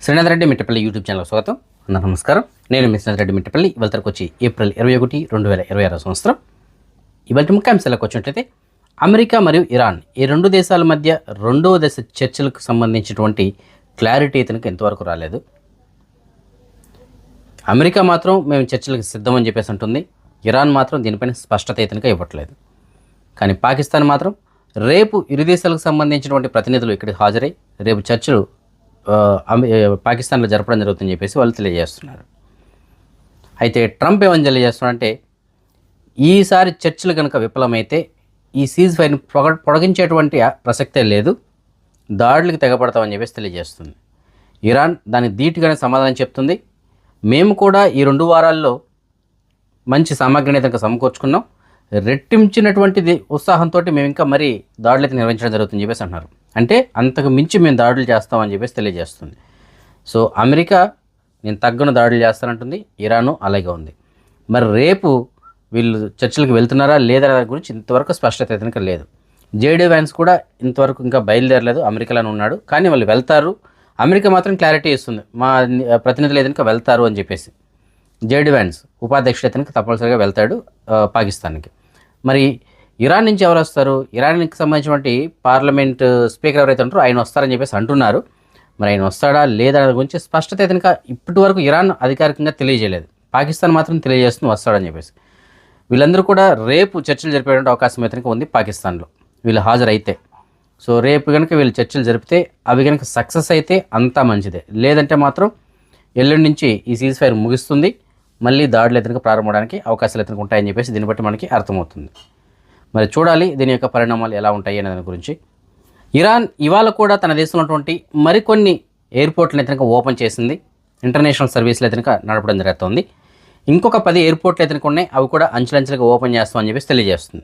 Srinath Reddy Mittapalli YouTube channel స్వాగతం. నమస్కారం. నేను మీ శ్రీనాథ్ రెడ్డి మిట్టపల్లి. ఇవాళకి వచ్చి ఏప్రిల్ 21, 2026 సంవత్సరం. ఇవాళ ముఖ్యాంశాలకు వచ్చినట్లయితే అమెరికా మరియు ఇరాన్ ఈ రెండు దేశాల మధ్య రెండవ దశ చర్చలకు సంబంధించినటువంటి క్లారిటీ ఇతనికి ఎంతవరకు రాలేదు. అమెరికా మాత్రం మేము చర్చలకు సిద్ధమని చెప్పేసి అంటుంది. ఇరాన్ మాత్రం దీనిపైన స్పష్టత ఇతనికి ఇవ్వట్లేదు. కానీ పాకిస్తాన్ మాత్రం రేపు ఇరు దేశాలకు సంబంధించినటువంటి ప్రతినిధులు ఇక్కడికి హాజరై రేపు చర్చలు పాకిస్తాన్లో జరపడం జరుగుతుందని చెప్పేసి వాళ్ళు తెలియజేస్తున్నారు. అయితే ట్రంప్ ఏమని తెలియజేస్తున్నారంటే ఈసారి చర్చలు కనుక విఫలమైతే ఈ సీజ్ ఫైర్ని పొడిగించేటువంటి ప్రసక్తే లేదు, దాడులకు తెగపడతామని చెప్పేసి తెలియజేస్తుంది. ఇరాన్ దానికి ధీటుగానే సమాధానం చెప్తుంది. మేము కూడా ఈ 2 వారాల్లో మంచి సామగ్రిని అయితే సమకూర్చుకున్నాం, రెట్టించినటువంటిది ఉత్సాహంతో మేము ఇంకా మరీ దాడులు అయితే నిర్వహించడం జరుగుతుందని చెప్పేసి అంటున్నారు. అంటే అంతకు మించి మేము దాడులు చేస్తామని చెప్పేసి తెలియజేస్తుంది. సో అమెరికా నేను తగ్గను దాడులు చేస్తానంటుంది, ఇరాను అలాగే ఉంది. మరి రేపు వీళ్ళు చర్చలకు వెళ్తున్నారా లేదా దాని గురించి ఇంతవరకు స్పష్టత అయితే లేదు. జేడీ వ్యాన్స్ కూడా ఇంతవరకు ఇంకా బయలుదేరలేదు, అమెరికాలోనే ఉన్నాడు. కానీ వాళ్ళు వెళ్తారు, అమెరికా మాత్రం క్లారిటీ ఇస్తుంది మా ప్రతినిధులు ఏదైనా వెళ్తారు అని చెప్పేసి. జేడీ వ్యాన్స్ ఉపాధ్యక్షుడు అయితే తప్పనిసరిగా వెళ్తాడు పాకిస్తాన్కి. మరి ఇరాన్ నుంచి ఎవరు వస్తారు? ఇరాన్కి సంబంధించినటువంటి పార్లమెంట్ స్పీకర్ ఎవరైతే ఉంటారో ఆయన వస్తారని చెప్పేసి అంటున్నారు. మరి ఆయన వస్తాడా లేదా దాని గురించి స్పష్టత అయితే ఇప్పటి వరకు ఇరాన్ అధికారికంగా తెలియజేయలేదు. పాకిస్తాన్ మాత్రం తెలియజేస్తుంది వస్తాడని చెప్పేసి. వీళ్ళందరూ కూడా రేపు చర్చలు జరిపేటువంటి అవకాశం అయితే ఉంది పాకిస్తాన్లో వీళ్ళు హాజరైతే. సో రేపు కనుక వీళ్ళు చర్చలు జరిపితే అవి కనుక సక్సెస్ అయితే అంతా మంచిదే, లేదంటే మాత్రం ఎల్లుండి నుంచి ఈ సీజ్ ఫైర్ ముగుస్తుంది, మళ్ళీ దాడులు ఎదురుగా ప్రారంభమవడానికి అవకాశాలు ఎదురుగా ఉంటాయని చెప్పేసి దీన్ని బట్టి మనకి అర్థమవుతుంది. మరి చూడాలి దీని యొక్క పరిణామాలు ఎలా ఉంటాయి అనే దాని గురించి. ఇరాన్ ఇవాళ కూడా తన దేశంలో ఉన్నటువంటి మరికొన్ని ఎయిర్పోర్ట్లను అయితే ఓపెన్ చేసింది, ఇంటర్నేషనల్ సర్వీసులు అయితే నడపడం జరుగుతుంది. ఇంకొక 10 ఎయిర్పోర్ట్లు అయితే ఉన్నాయి, అవి కూడా అంచెలంచెలుగా ఓపెన్ చేస్తామని చెప్పేసి తెలియజేస్తుంది.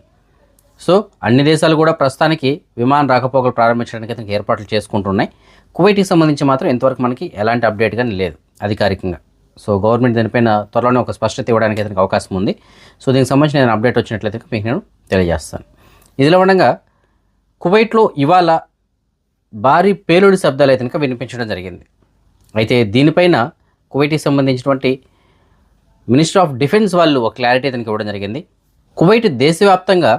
సో అన్ని దేశాలు కూడా ప్రస్తుతానికి విమాన రాకపోకలు ప్రారంభించడానికి అయితే ఏర్పాట్లు చేసుకుంటున్నాయి. కువైట్కి సంబంధించి మాత్రం ఇంతవరకు మనకి ఎలాంటి అప్డేట్ కానీ లేదు అధికారికంగా. సో గవర్నమెంట్ దానిపైన త్వరలోనే ఒక స్పష్టత ఇవ్వడానికి అయితే అవకాశం ఉంది. సో దీనికి సంబంధించిన నేను అప్డేట్ వచ్చినట్లయితే మీకు నేను తెలియజేస్తాను. ఇదిలో ఉండగా కువైట్లో ఇవాళ భారీ పేలుడు శబ్దాలు అయితే వినిపించడం జరిగింది. అయితే దీనిపైన కువైట్కి సంబంధించినటువంటి మినిస్టర్ ఆఫ్ డిఫెన్స్ వాళ్ళు ఒక క్లారిటీ అయితే ఇవ్వడం జరిగింది. కువైట్ దేశవ్యాప్తంగా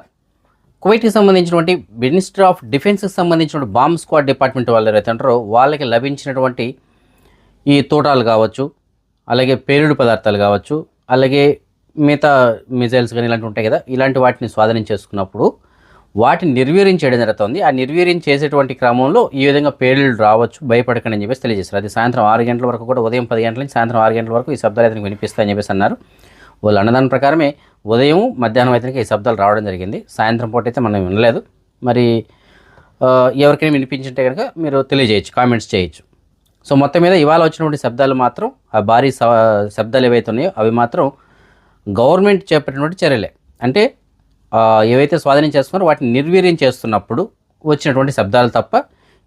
కువైట్కి సంబంధించినటువంటి మినిస్టర్ ఆఫ్ డిఫెన్స్కి సంబంధించిన బాంబ్ స్క్వాడ్ డిపార్ట్మెంట్ వాళ్ళు ఎవరైతే అంటారో వాళ్ళకి లభించినటువంటి ఈ తోటాలు కావచ్చు, అలాగే పేలుడు పదార్థాలు కావచ్చు, అలాగే మిగతా మిజైల్స్ కానీ ఇలాంటివి ఉంటాయి కదా, ఇలాంటి వాటిని స్వాధీనం చేసుకున్నప్పుడు వాటిని నిర్వీర్యం చేయడం జరుగుతుంది. ఆ నిర్వీర్యం చేసేటువంటి క్రమంలో ఈ విధంగా పేలుడు రావచ్చు, భయపడకండి అని చెప్పేసి తెలియజేస్తారు. అది సాయంత్రం 6 గంటల వరకు కూడా, ఉదయం 10 గంటల నుంచి సాయంత్రం 6 గంటల వరకు ఈ శబ్దాలు అయితే వినిపిస్తాయని చెప్పేసి అన్నారు. వాళ్ళు అన్నదాని ప్రకారమే ఉదయం మధ్యాహ్నం అయితే ఈ శబ్దాలు రావడం జరిగింది. సాయంత్రం పూట అయితే మనం వినలేదు. మరి ఎవరికైనా వినిపించుంటే కనుక మీరు తెలియజేయచ్చు, కామెంట్స్ చేయొచ్చు. సో మొత్తం మీద ఇవాళ వచ్చినటువంటి శబ్దాలు మాత్రం, ఆ భారీ శబ్దాలు ఏవైతే ఉన్నాయో అవి మాత్రం గవర్నమెంట్ చేపట్టినటువంటి చర్యలే. అంటే ఏవైతే స్వాధీనం చేస్తున్నారో వాటిని నిర్వీర్యం చేస్తున్నప్పుడు వచ్చినటువంటి శబ్దాలు తప్ప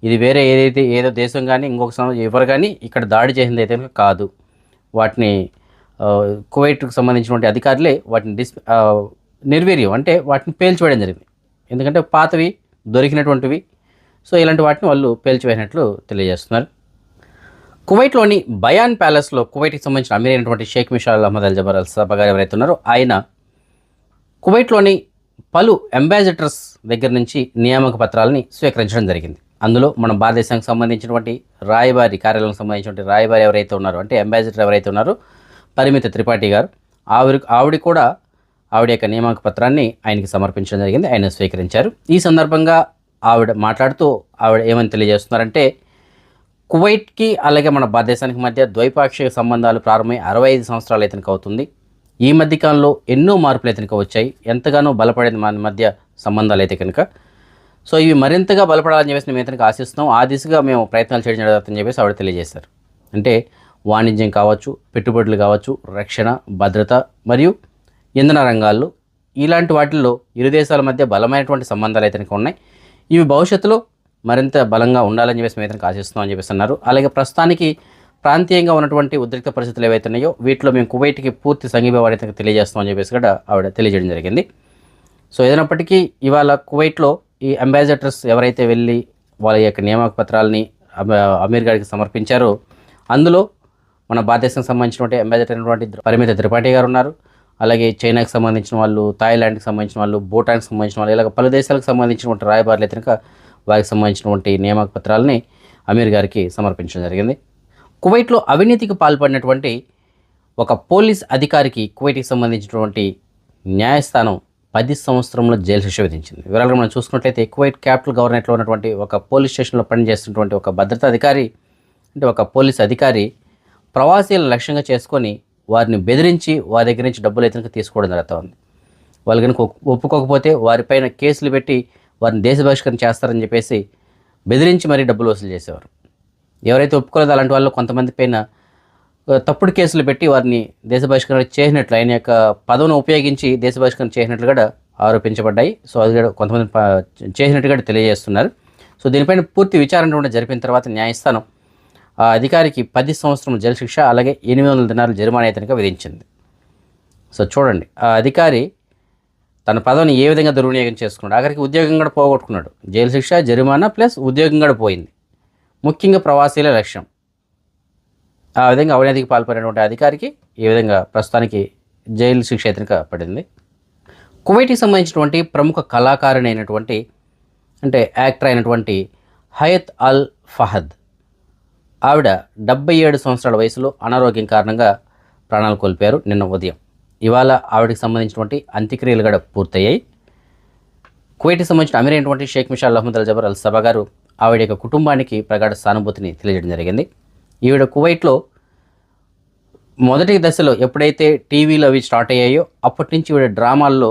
ఇది వేరే ఏదో దేశం కానీ ఇంకొక ఎవరు కానీ ఇక్కడ దాడి చేసింది అయితే కాదు. వాటిని కువైట్కి సంబంధించినటువంటి అధికారులే వాటిని నిర్వీర్యం అంటే వాటిని పేల్చివేయడం జరిగింది. ఎందుకంటే పాతవి దొరికినటువంటివి. సో ఇలాంటి వాటిని వాళ్ళు పేల్చివేసినట్లు తెలియజేస్తున్నారు. కువైట్లోని బయాన్ ప్యాలెస్లో కువైట్కి సంబంధించిన అమీర్ అయినటువంటి Sheikh Mishal Ahmad Al Jaber Al Sabah గారు ఎవరైతే ఉన్నారో ఆయన కువైట్లోని పలు అంబాసిడర్స్ దగ్గర నుంచి నియామక పత్రాలని స్వీకరించడం జరిగింది. అందులో మన భారతదేశానికి సంబంధించినటువంటి రాయబారి కార్యాలయానికి సంబంధించినటువంటి రాయబారి ఎవరైతే ఉన్నారో, అంటే అంబాసిడర్ ఎవరైతే ఉన్నారో పరిమిత త్రిపాఠి గారు, ఆవిడ కూడా ఆవిడ యొక్క నియామక పత్రాన్ని ఆయనకి సమర్పించడం జరిగింది. ఆయన స్వీకరించారు. ఈ సందర్భంగా ఆవిడ మాట్లాడుతూ ఆవిడ ఏమని తెలియజేస్తున్నారంటే కువైట్కి అలాగే మన భారతదేశానికి మధ్య ద్వైపాక్షిక సంబంధాలు ప్రారంభమై 65 సంవత్సరాలు అయితే అవుతుంది. ఈ మధ్యకాలంలో ఎన్నో మార్పులు అయితే వచ్చాయి, ఎంతగానో బలపడేది మన మధ్య సంబంధాలు అయితే కనుక. సో ఇవి మరింతగా బలపడాలని చెప్పేసి మేము అయితే ఆశిస్తున్నాం, ఆ దిశగా మేము ప్రయత్నాలు చేయడం జరుగుతుందని చెప్పేసి ఆవిడ తెలియజేశారు. అంటే వాణిజ్యం కావచ్చు, పెట్టుబడులు కావచ్చు, రక్షణ, భద్రత మరియు ఇంధన రంగాల్లో ఇలాంటి వాటిల్లో ఇరు దేశాల మధ్య బలమైనటువంటి సంబంధాలు అయితే ఉన్నాయి. ఇవి భవిష్యత్తులో మరింత బలంగా ఉండాలని చెప్పేసి మేము అయితే ఆశిస్తున్నాం అని చెప్పేసి అన్నారు. అలాగే ప్రస్తుతానికి ప్రాంతీయంగా ఉన్నటువంటి ఉద్రిక్త పరిస్థితులు ఏవైతే ఉన్నాయో వీటిలో మేము కువైట్కి పూర్తి సంఘీభావాన్ని అయితే తెలియజేస్తామని చెప్పేసి కూడా ఆవిడ తెలియజేయడం జరిగింది. సో ఏదైనప్పటికీ ఇవాళ కువైట్లో ఈ అంబాసిడర్స్ ఎవరైతే వెళ్ళి వాళ్ళ యొక్క నియామక పత్రాలని అమీర్ గారికి సమర్పించారో అందులో మన భారతదేశానికి సంబంధించినటువంటి అంబాసిడర్ అయినటువంటి పరిమిత త్రిపాఠి గారు ఉన్నారు. అలాగే చైనాకి సంబంధించిన వాళ్ళు, థాయిలాండ్కి సంబంధించిన వాళ్ళు, భూటాన్కి సంబంధించిన వాళ్ళు, ఇలాగ పలు దేశాలకు సంబంధించినటువంటి రాయబారులు అయితే కనుక వారికి సంబంధించినటువంటి నియామక పత్రాలని అమీర్ గారికి సమర్పించడం జరిగింది. కువైట్లో అవినీతికి పాల్పడినటువంటి ఒక పోలీస్ అధికారికి కువైట్కి సంబంధించినటువంటి న్యాయస్థానం 10 సంవత్సరంలో జైలు శిక్ష విధించింది. వివరాలు మనం చూసుకున్నట్లయితే కువైట్ క్యాపిటల్ గవర్నరేట్లో ఉన్నటువంటి ఒక పోలీస్ స్టేషన్లో పనిచేస్తున్నటువంటి ఒక భద్రతా అధికారి, అంటే ఒక పోలీస్ అధికారి ప్రవాసీలను లక్ష్యంగా చేసుకొని వారిని బెదిరించి వారి దగ్గర నుంచి డబ్బులు అయితే తీసుకోవడం జరుగుతూ ఉంది. వాళ్ళు కనుక ఒప్పుకోకపోతే వారిపైన కేసులు పెట్టి వారిని దేశ బహిష్కరణ చేస్తారని చెప్పేసి బెదిరించి మరీ డబ్బులు వసూలు చేసేవారు. ఎవరైతే ఒప్పుకోలేదో అలాంటి వాళ్ళు కొంతమంది పైన తప్పుడు కేసులు పెట్టి వారిని దేశ బహిష్కరణ చేసినట్లు, ఆయన యొక్క పదవిని ఉపయోగించి దేశ బహిష్కరణ చేసినట్లు కూడా ఆరోపించబడ్డాయి. సో అది కూడా కొంతమంది చేసినట్టుగా తెలియజేస్తున్నారు. సో దీనిపైన పూర్తి విచారణ కూడా జరిపిన తర్వాత న్యాయస్థానం ఆ అధికారికి 10 సంవత్సరం జైలు శిక్ష అలాగే 800 దినాలు జరిమానా అయితే విధించింది. సో చూడండి, ఆ అధికారి తన పదవిని ఏ విధంగా దుర్వినియోగం చేసుకున్నాడు. ఆఖరికి ఉద్యోగం కూడా పోగొట్టుకున్నాడు. జైలు శిక్ష, జరిమానా ప్లస్ ఉద్యోగం కూడా పోయింది. ముఖ్యంగా ప్రవాసీల లక్ష్యం. ఆ విధంగా అవినీతికి పాల్పడినటువంటి అధికారికి ఈ విధంగా ప్రస్తుతానికి జైలు శిక్ష అయితే పడింది. కువైట్కి సంబంధించినటువంటి ప్రముఖ కళాకారిణి అయినటువంటి, అంటే యాక్టర్ అయినటువంటి హయత్ అల్ ఫహద్, ఆవిడ 77 సంవత్సరాల వయసులో అనారోగ్యం కారణంగా ప్రాణాలు కోల్పోయారు నిన్న ఉదయం. ఇవాళ ఆవిడకి సంబంధించినటువంటి అంత్యక్రియలు కూడా పూర్తయ్యాయి. కువైట్కి సంబంధించిన అమీర్ అయినటువంటి Sheikh Mishal Ahmad Al Jaber Al Sabah గారు ఆవిడ యొక్క కుటుంబానికి ప్రగాఢ సానుభూతిని తెలియజేయడం జరిగింది. ఈవిడ కువైట్లో మొదటి దశలో ఎప్పుడైతే టీవీలు అవి స్టార్ట్ అయ్యాయో అప్పటి నుంచి ఈవిడ డ్రామాల్లో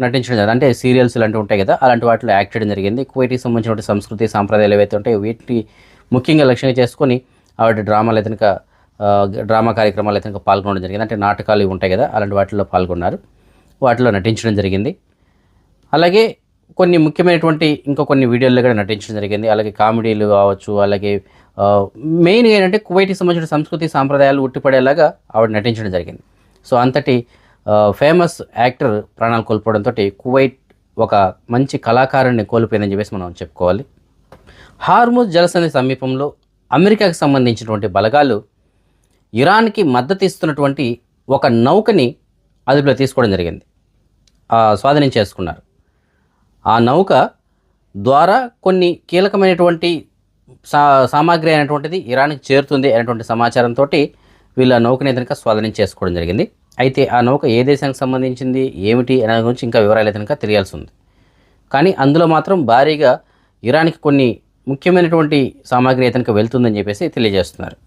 నటించడం జరిగింది. అంటే సీరియల్స్ ఇలాంటివి ఉంటాయి కదా, అలాంటి వాటిలో యాక్ట్ చేయడం జరిగింది. కువైట్కి సంబంధించిన సంస్కృతి సాంప్రదాయాలు ఏవైతే ఉంటాయో వీటిని ముఖ్యంగా లక్ష్యంగా చేసుకొని ఆవిడ డ్రామాలు అయితే డ్రామా కార్యక్రమాలు అయితే పాల్గొనడం జరిగింది. అంటే నాటకాలు ఇవి ఉంటాయి కదా, అలాంటి వాటిలో పాల్గొన్నారు, వాటిలో నటించడం జరిగింది. అలాగే కొన్ని ముఖ్యమైనటువంటి కొన్ని వీడియోల్లో కూడా నటించడం జరిగింది. అలాగే కామెడీలు కావచ్చు, అలాగే మెయిన్గా ఏంటంటే కువైట్కి సంబంధించిన సంస్కృతి సాంప్రదాయాలు ఉట్టిపడేలాగా ఆవిడ నటించడం జరిగింది. సో అంతటి ఫేమస్ యాక్టర్ ప్రాణాలు కోల్పోవడంతో కువైట్ ఒక మంచి కళాకారుని కోల్పోయిందని చెప్పేసి మనం చెప్పుకోవాలి. హార్ముజ్ జలసంధి సమీపంలో అమెరికాకి సంబంధించినటువంటి బలగాలు ఇరాన్కి మద్దతు ఇస్తున్నటువంటి ఒక నౌకని అదుపులో తీసుకోవడం జరిగింది, స్వాధీనం చేసుకున్నారు. ఆ నౌక ద్వారా కొన్ని కీలకమైనటువంటి సామాగ్రి అయినటువంటిది ఇరాన్కి చేరుతుంది అనేటువంటి సమాచారంతో వీళ్ళ నౌకని అయితే స్వాధీనం చేసుకోవడం జరిగింది. అయితే ఆ నౌక ఏ దేశానికి సంబంధించింది ఏమిటి అనే గురించి ఇంకా వివరాలు అయితే తెలియాల్సి ఉంది. కానీ అందులో మాత్రం భారీగా ఇరాన్కి కొన్ని ముఖ్యమైనటువంటి సామాగ్రి అయితే వెళ్తుందని చెప్పేసి తెలియజేస్తున్నారు.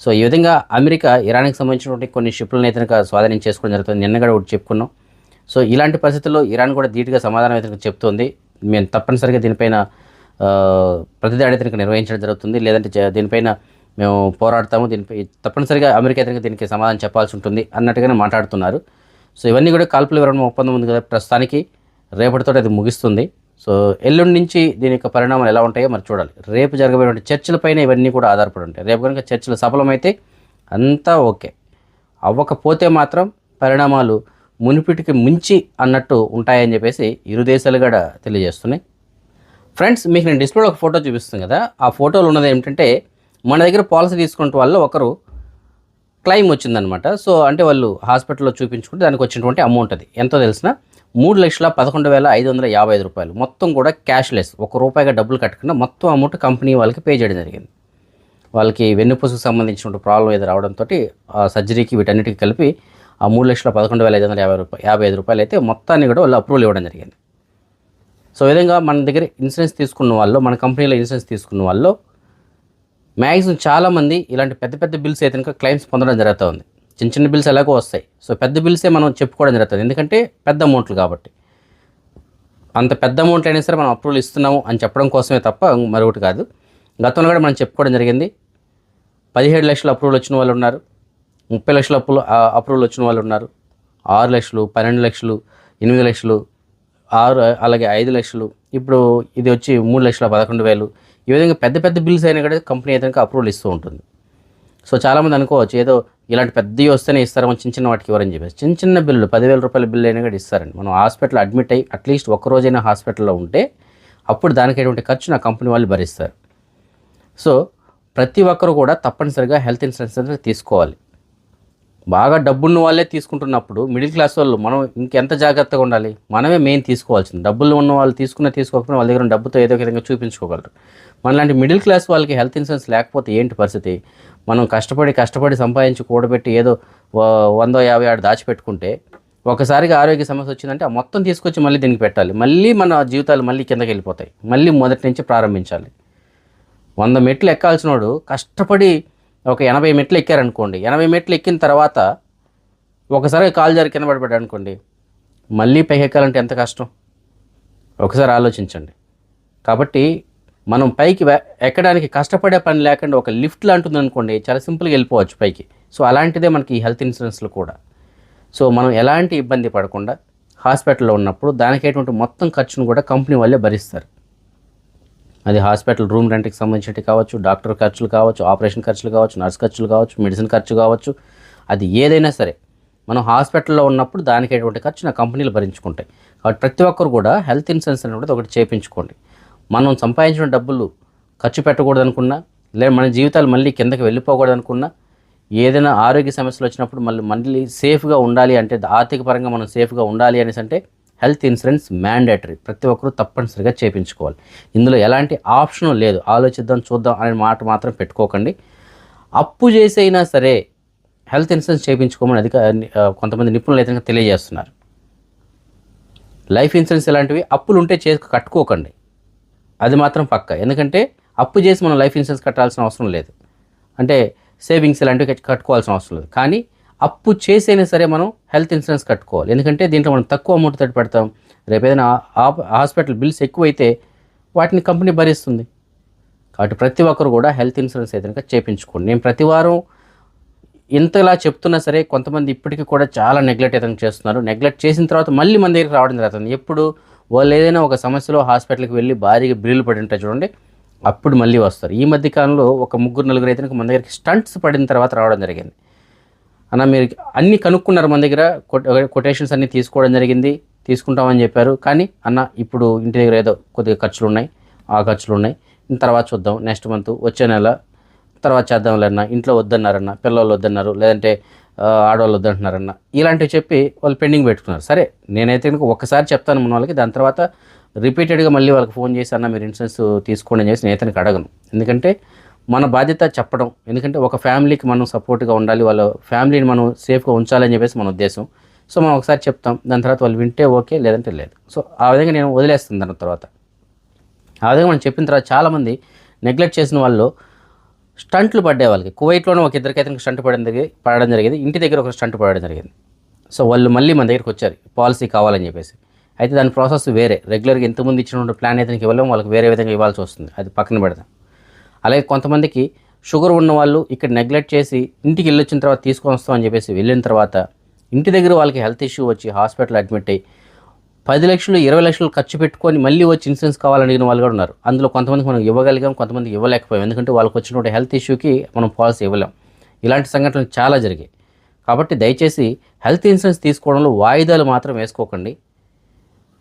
సో ఈ విధంగా అమెరికా ఇరాన్కి సంబంధించినటువంటి కొన్ని షిప్లను అయితే స్వాధీనం చేసుకోవడం జరుగుతుంది. నిన్న కూడా ఒకటి చెప్పుకున్నాం. సో ఇలాంటి పరిస్థితుల్లో ఇరాన్ కూడా ధీటుగా సమాధానం అయితే చెప్తోంది. మేము తప్పనిసరిగా దీనిపైన ప్రతిదాడి అయితే నిర్వహించడం జరుగుతుంది, లేదంటే దీనిపైన మేము పోరాడతాము, దీనిపై తప్పనిసరిగా అమెరికా అయితే దీనికి సమాధానం చెప్పాల్సి ఉంటుంది అన్నట్టుగానే మాట్లాడుతున్నారు. సో ఇవన్నీ కూడా కాల్పుల విరమణ ఒప్పందం ఉంది కదా, ప్రస్తుతానికి రేపటితో అది ముగిస్తుంది. సో ఎల్లుండి నుంచి దీని యొక్క పరిణామాలు ఎలా ఉంటాయో మరి చూడాలి. రేపు జరగబోయేటువంటి చర్చలపైన ఇవన్నీ కూడా ఆధారపడి ఉంటాయి. రేపు కనుక చర్చలు సఫలమైతే అంతా ఓకే, అవ్వకపోతే మాత్రం పరిణామాలు మునిపిటికి ముంచి అన్నట్టు ఉంటాయని చెప్పేసి ఇరు దేశాలు కూడా తెలియజేస్తున్నాయి. ఫ్రెండ్స్, మీకు నేను డిస్ప్లేలో ఒక ఫోటో చూపిస్తాను కదా, ఆ ఫోటోలో ఉన్నది ఏమిటంటే మన దగ్గర పాలసీ తీసుకున్న వాళ్ళు ఒకరు క్లెయిమ్ వచ్చిందనమాట. సో అంటే వాళ్ళు హాస్పిటల్లో చూపించుకుంటే దానికి వచ్చినటువంటి అమౌంట్ అది ఎంతో తెలిసిన 3,11,555 రూపాయలు. మొత్తం కూడా క్యాష్లెస్, ₹1 డబ్బులు కట్టకుండా మొత్తం అమౌంట్ కంపెనీ వాళ్ళకి పే చేయడం జరిగింది. వాళ్ళకి వెన్నుపూసకు సంబంధించిన ప్రాబ్లం ఏదో రావడంతో సర్జరీకి వీటన్నిటికి కలిపి ఆ 3,11,555 రూపాయలు అయితే మొత్తాన్ని కూడా వాళ్ళు అప్రూవల్ ఇవ్వడం జరిగింది. సో ఈ విధంగా మన దగ్గర ఇన్సూరెన్స్ తీసుకున్న వాళ్ళు, మన కంపెనీలో ఇన్సూరెన్స్ తీసుకున్న వాళ్ళు మ్యాక్సిమం చాలామంది ఇలాంటి పెద్ద పెద్ద బిల్స్ అయితే కనుక క్లెయిమ్స్ పొందడం జరుగుతూ ఉంది. చిన్న చిన్న బిల్స్ ఎలాగో వస్తాయి. సో పెద్ద బిల్సే మనం చెప్పుకోవడం జరుగుతుంది, ఎందుకంటే పెద్ద అమౌంట్లు కాబట్టి. అంత పెద్ద అమౌంట్ అయినా సరే మనం అప్రూవల్ ఇస్తున్నాము అని చెప్పడం కోసమే తప్ప మరొకటి కాదు. గతంలో కూడా మనం చెప్పుకోవడం జరిగింది. 17 లక్షల అప్రూవల్ వచ్చిన వాళ్ళు ఉన్నారు, 30 లక్షల అప్రూవల్ వచ్చిన వాళ్ళు ఉన్నారు, 6 లక్షలు, 12 లక్షలు, 8 లక్షలు, 6 అలాగే 5 లక్షలు, ఇప్పుడు ఇది వచ్చి 3,11,000. ఈ విధంగా పెద్ద పెద్ద బిల్స్ అయినా కూడా కంపెనీ అయితే అప్రూవల్ ఇస్తూ ఉంటుంది. సో చాలామంది అనుకోవచ్చు ఏదో ఇలాంటి పెద్దవి వస్తేనే ఇస్తారేమో, చిన్న చిన్న వాటికి ఇవ్వరని చెప్పేసి. చిన్న చిన్న బిల్లు 10,000 రూపాయల బిల్లు అయినా కూడా ఇస్తారండి. మనం హాస్పిటల్ అడ్మిట్ అయ్యి అట్లీస్ట్ ఒక్కరోజైనా హాస్పిటల్లో ఉంటే అప్పుడు దానికి అటువంటి ఖర్చు నా కంపెనీ వాళ్ళు భరిస్తారు. సో ప్రతి ఒక్కరు కూడా తప్పనిసరిగా హెల్త్ ఇన్సూరెన్స్ అనేది తీసుకోవాలి. బాగా డబ్బున్న వాళ్ళే తీసుకుంటున్నప్పుడు మిడిల్ క్లాస్ వాళ్ళు మనం ఇంకెంత జాగ్రత్తగా ఉండాలి. మనమే మెయిన్ తీసుకోవాల్సింది. డబ్బులు ఉన్న వాళ్ళు తీసుకోకపోయినా వాళ్ళ దగ్గర డబ్బుతో ఏదో ఒక విధంగా చూపించుకోగలరు. మనలాంటి మిడిల్ క్లాస్ వాళ్ళకి హెల్త్ ఇన్సూరెన్స్ లేకపోతే ఏంటి పరిస్థితి? మనం కష్టపడి సంపాదించి కూడబెట్టి ఏదో 100-50 ఆడ దాచిపెట్టుకుంటే ఒకసారిగా ఆరోగ్య సమస్య వచ్చిందంటే ఆ మొత్తం తీసుకొచ్చి మళ్ళీ దీనికి పెట్టాలి. మళ్ళీ మన జీవితాలు మళ్ళీ కిందకి వెళ్ళిపోతాయి. మళ్ళీ మొదటి నుంచి ప్రారంభించాలి. 100 మెట్లు ఎక్కాల్సినోడు కష్టపడి ఒక 80 మెట్లు ఎక్కారనుకోండి, 80 మెట్లు ఎక్కిన తర్వాత ఒకసారి కాలు జారి కింద పడిపోయాడు అనుకోండి, మళ్ళీ పైకి ఎక్కాలంటే ఎంత కష్టం ఒకసారి ఆలోచించండి. కాబట్టి మనం పైకి ఎక్కడానికి కష్టపడే పని లేకుండా ఒక లిఫ్ట్ లాంటిది అనుకోండి, చాలా సింపుల్గా వెళ్ళిపోవచ్చు పైకి. సో అలాంటిదే మనకి ఈ హెల్త్ ఇన్సూరెన్స్లో కూడా. సో మనం ఎలాంటి ఇబ్బంది పడకుండా హాస్పిటల్లో ఉన్నప్పుడు దానికైనటువంటి మొత్తం ఖర్చును కూడా కంపెనీ వాళ్ళే భరిస్తారు. అది హాస్పిటల్ రూమ్ రెంట్కి సంబంధించినవి కావచ్చు, డాక్టర్ ఖర్చులు కావచ్చు, ఆపరేషన్ ఖర్చులు కావచ్చు, నర్స్ ఖర్చులు కావచ్చు, మెడిసిన్ ఖర్చు కావచ్చు, అది ఏదైనా సరే మనం హాస్పిటల్లో ఉన్నప్పుడు దానికైనటువంటి ఖర్చు నా కంపెనీలు భరించుకుంటాయి. కాబట్టి ప్రతి ఒక్కరు కూడా హెల్త్ ఇన్సూరెన్స్ అనేది ఒకటి చేయించుకోండి. మనం సంపాదించిన డబ్బులు ఖర్చు పెట్టకూడదు అనుకున్నా, లేదా మన జీవితాలు మళ్ళీ కిందకి వెళ్ళిపోకూడదు అనుకున్నా, ఏదైనా ఆరోగ్య సమస్యలు వచ్చినప్పుడు మళ్ళీ సేఫ్గా ఉండాలి అంటే, ఆర్థిక పరంగా మనం సేఫ్గా ఉండాలి అనేసి అంటే హెల్త్ ఇన్సూరెన్స్ మ్యాండేటరీ. ప్రతి ఒక్కరూ తప్పనిసరిగా చేయించుకోవాలి. ఇందులో ఎలాంటి ఆప్షన్ లేదు. ఆలోచిద్దాం చూద్దాం అనే మాట మాత్రం పెట్టుకోకండి. అప్పు చేసైనా సరే హెల్త్ ఇన్సూరెన్స్ చేయించుకోమని కొంతమంది నిపుణులు అయితే తెలియజేస్తున్నారు. లైఫ్ ఇన్సూరెన్స్ ఇలాంటివి అప్పులు ఉంటే కట్టుకోకండి, అది మాత్రం పక్క. ఎందుకంటే అప్పు చేసి మనం లైఫ్ ఇన్సూరెన్స్ కట్టాల్సిన అవసరం లేదు, అంటే సేవింగ్స్ ఇలాంటివి కట్టుకోవాల్సిన అవసరం లేదు. కానీ అప్పు చేసైనా సరే మనం హెల్త్ ఇన్సూరెన్స్ కట్టుకోవాలి. ఎందుకంటే దీంట్లో మనం తక్కువ అమౌంట్ తోటి పెడతాం. రేపు ఏదైనా హాస్పిటల్ బిల్స్ ఎక్కువైతే వాటిని కంపెనీ భరిస్తుంది. కాబట్టి ప్రతి ఒక్కరు కూడా హెల్త్ ఇన్సూరెన్స్ అయితే చేయించుకోండి. నేను ప్రతి వారం ఇంతలా చెప్తున్నా సరే కొంతమంది ఇప్పటికీ కూడా చాలా నెగ్లెక్ట్ అయితే చేస్తున్నారు. నెగ్లెక్ట్ చేసిన తర్వాత మళ్ళీ మన దగ్గరికి రావడం జరుగుతుంది. ఎప్పుడు వాళ్ళు ఏదైనా ఒక సమస్యలో హాస్పిటల్కి వెళ్ళి భారీగా బిల్లులు పడి ఉంటాయి చూడండి, అప్పుడు మళ్ళీ వస్తారు. ఈ మధ్య కాలంలో ఒక 3-4 అయితే మన దగ్గరికి స్టంట్స్ పడిన తర్వాత రావడం జరిగింది. అన్న మీరు అన్నీ కనుక్కున్నారు, మన దగ్గర కొటేషన్స్ అన్నీ తీసుకోవడం జరిగింది, తీసుకుంటామని చెప్పారు. కానీ అన్న ఇప్పుడు ఇంటి దగ్గర ఏదో కొద్దిగా ఖర్చులు ఉన్నాయి, ఆ ఖర్చులు ఉన్నాయి, తర్వాత చూద్దాం, నెక్స్ట్ మంత్ వచ్చే నెల తర్వాత చేద్దాంలేరన్నా, ఇంట్లో వద్దన్నారన్న, పిల్లలు వద్దన్నారు, లేదంటే ఆడవాళ్ళు వద్దంటున్నారన్న, ఇలాంటివి చెప్పి వాళ్ళు పెండింగ్ పెట్టుకున్నారు. సరే నేనైతే ఒక్కసారి చెప్తాను మన వాళ్ళకి, దాని తర్వాత రిపీటెడ్గా మళ్ళీ వాళ్ళకి ఫోన్ చేసి అన్న మీరు ఇన్సూరెన్స్ తీసుకోండి అని చేసి నేతనికి అడగను. ఎందుకంటే మన బాధ్యత చెప్పడం. ఎందుకంటే ఒక ఫ్యామిలీకి మనం సపోర్ట్గా ఉండాలి, వాళ్ళ ఫ్యామిలీని మనం సేఫ్గా ఉంచాలని చెప్పేసి మన ఉద్దేశం. సో మనం ఒకసారి చెప్తాం, దాని తర్వాత వాళ్ళు వింటే ఓకే, లేదంటే లేదు. సో ఆ విధంగా నేను వదిలేస్తాను. దాని తర్వాత ఆ విధంగా మనం చెప్పిన తర్వాత చాలామంది నెగ్లెక్ట్ చేసిన వాళ్ళు స్టంట్లు పడ్డే వాళ్ళకి, కువైట్లోనే ఒక ఇద్దరికైతే స్టంట్ పడడం జరిగింది, ఇంటి దగ్గర ఒక స్టంట్ పడడం జరిగింది. సో వాళ్ళు మళ్ళీ మన దగ్గరికి వచ్చారు పాలసీ కావాలని చెప్పేసి. అయితే దాని ప్రాసెస్ వేరే, రెగ్యులర్గా ఇంతకుముందు ఇచ్చిన ప్లాన్ అయితే ఇవ్వలేము, వాళ్ళకి వేరే విధంగా ఇవ్వాల్సి వస్తుంది, అది పక్కన పెడదాం. అలాగే కొంతమందికి షుగర్ ఉన్న వాళ్ళు ఇక్కడ నెగ్లెక్ట్ చేసి ఇంటికి వెళ్ళొచ్చిన తర్వాత తీసుకొని వస్తామని చెప్పేసి వెళ్ళిన తర్వాత ఇంటి దగ్గర వాళ్ళకి హెల్త్ ఇష్యూ వచ్చి హాస్పిటల్ అడ్మిట్ అయ్యి 10 లక్షలు 20 లక్షలు ఖర్చు పెట్టుకొని మళ్ళీ వచ్చి ఇన్సూరెన్స్ కావాలని అడిగిన వాళ్ళు కూడా ఉన్నారు. అందులో కొంతమందికి మనం ఇవ్వగలిగాం, కొంతమందికి ఇవ్వలేకపోయాం. ఎందుకంటే వాళ్ళకి వచ్చినటువంటి హెల్త్ ఇష్యూకి మనం పాలసీ ఇవ్వలేం. ఇలాంటి సంఘటనలు చాలా జరిగాయి. కాబట్టి దయచేసి హెల్త్ ఇన్సూరెన్స్ తీసుకోవడంలో వాయిదాలు మాత్రం వేసుకోకండి.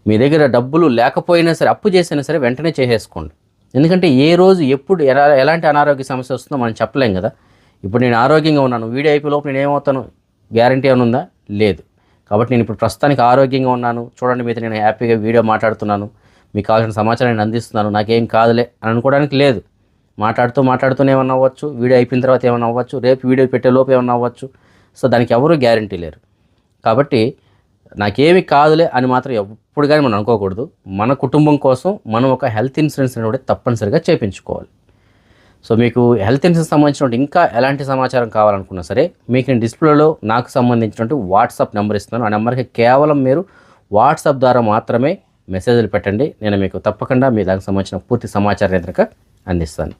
మీ దగ్గర డబ్బులు లేకపోయినా సరే, అప్పు చేసినా సరే వెంటనే చేసేసుకోండి. ఎందుకంటే ఏ రోజు ఎప్పుడు ఎలాంటి అనారోగ్య సమస్య వస్తుందో మనం చెప్పలేం కదా. ఇప్పుడు నేను ఆరోగ్యంగా ఉన్నాను, వీడియో అయిపోయే లోపు నేను ఏమవుతాను గ్యారంటీ ఏమైనా ఉందా? లేదు. కాబట్టి నేను ఇప్పుడు ప్రస్తుతానికి ఆరోగ్యంగా ఉన్నాను, చూడండి మీతో నేను హ్యాపీగా వీడియో మాట్లాడుతున్నాను, మీకు కావాల్సిన సమాచారాన్ని అందిస్తున్నాను, నాకేం కాదులే అని అనుకోవడానికి లేదు. మాట్లాడుతూనే ఏమన్నా అవ్వచ్చు, వీడియో అయిపోయిన తర్వాత ఏమన్నా అవ్వచ్చు, రేపు వీడియో పెట్టే లోపు ఏమన్నా అవ్వచ్చు. సో దానికి ఎవరూ గ్యారంటీ లేరు. కాబట్టి నాకేమి కాదులే అని మాత్రం ఎప్పుడు కానీ మనం అనుకోకూడదు. మన కుటుంబం కోసం మనం ఒక హెల్త్ ఇన్సూరెన్స్ అనేది తప్పనిసరిగా చేయించుకోవాలి. సో మీకు హెల్త్ ఇన్సూరెన్స్ సంబంధించినటువంటి ఇంకా ఎలాంటి సమాచారం కావాలనుకున్నా సరే మీకు నేను డిస్ప్లేలో నాకు సంబంధించినటువంటి వాట్సాప్ నెంబర్ ఇస్తున్నాను. ఆ నెంబర్కి కేవలం మీరు వాట్సాప్ ద్వారా మాత్రమే మెసేజ్లు పెట్టండి. నేను మీకు తప్పకుండా మీ దానికి సంబంధించిన పూర్తి సమాచారం ఎదురుగా అందిస్తాను.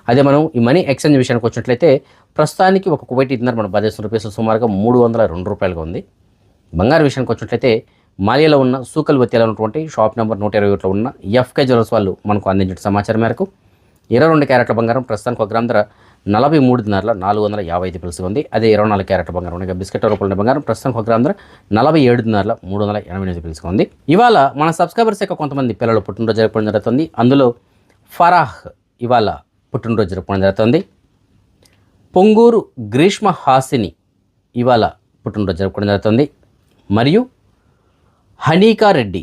అదే మనం ఈ మనీ ఎక్స్చేంజ్ విషయానికి వచ్చినట్లయితే ప్రస్తుతానికి ఒక కువైట్ డినార్ మన భారతదేశం రూపీస్ సుమారుగా 302 రూపాయలుగా ఉంది. బంగారు విషయానికి వచ్చినట్లయితే మాలియాలో ఉన్న సూకల్ వత్యాలో ఉన్నటువంటి షాప్ నెంబర్ 121లో ఉన్న ఎఫ్కే జ్యువెలర్స్ వాళ్ళు మనకు అందించిన సమాచారం మేరకు 22 క్యారెట్ల బంగారం ప్రస్తుతానికి 1 గ్రామ్ ధర 43 దినార్ల 455 పిలుసు ఉంది. అదే 24 క్యారెట్ల బంగారం ఉన్నాయి బిస్కెట్ రూపంలో బంగారం ప్రస్తుతానికి 1 గ్రామ్ ధర 47 దినార్ల 388 పిలుసు ఉంది. ఇవాళ మన సబ్స్క్రైబర్స్ యొక్క కొంతమంది పిల్లలు పుట్టినరోజు జరపడం జరుగుతుంది. అందులో ఫరాహ్ ఇవాళ పుట్టినరోజు జరుపుకోవడం జరుగుతుంది. పొంగూరు గ్రీష్మ హాసిని ఇవాళ పుట్టినరోజు జరుపుకోవడం జరుగుతుంది. మరియు హనీకా రెడ్డి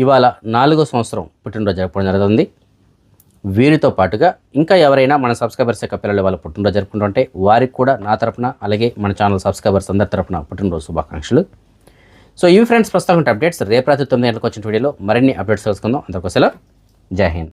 ఇవాళ 4వ సంవత్సరం పుట్టినరోజు జరుపుకోవడం జరుగుతుంది. వీరితో పాటుగా ఇంకా ఎవరైనా మన సబ్స్క్రైబర్స్ యొక్క పిల్లలు వాళ్ళ పుట్టినరోజు జరుపుకుంటుంటే వారికి కూడా నా తరపున అలాగే మన ఛానల్ సబ్స్క్రైబర్స్ అందరి తరపున పుట్టినరోజు శుభాకాంక్షలు. సో ఇవి ఫ్రెండ్స్ ప్రస్తుతం అప్డేట్స్. రేపు రాత్రి 9 గంటలకు వచ్చిన వీడియోలో మరిన్ని అప్డేట్స్ తెలుసుకుందాం. అందరికీ సెలవు. జై హింద్.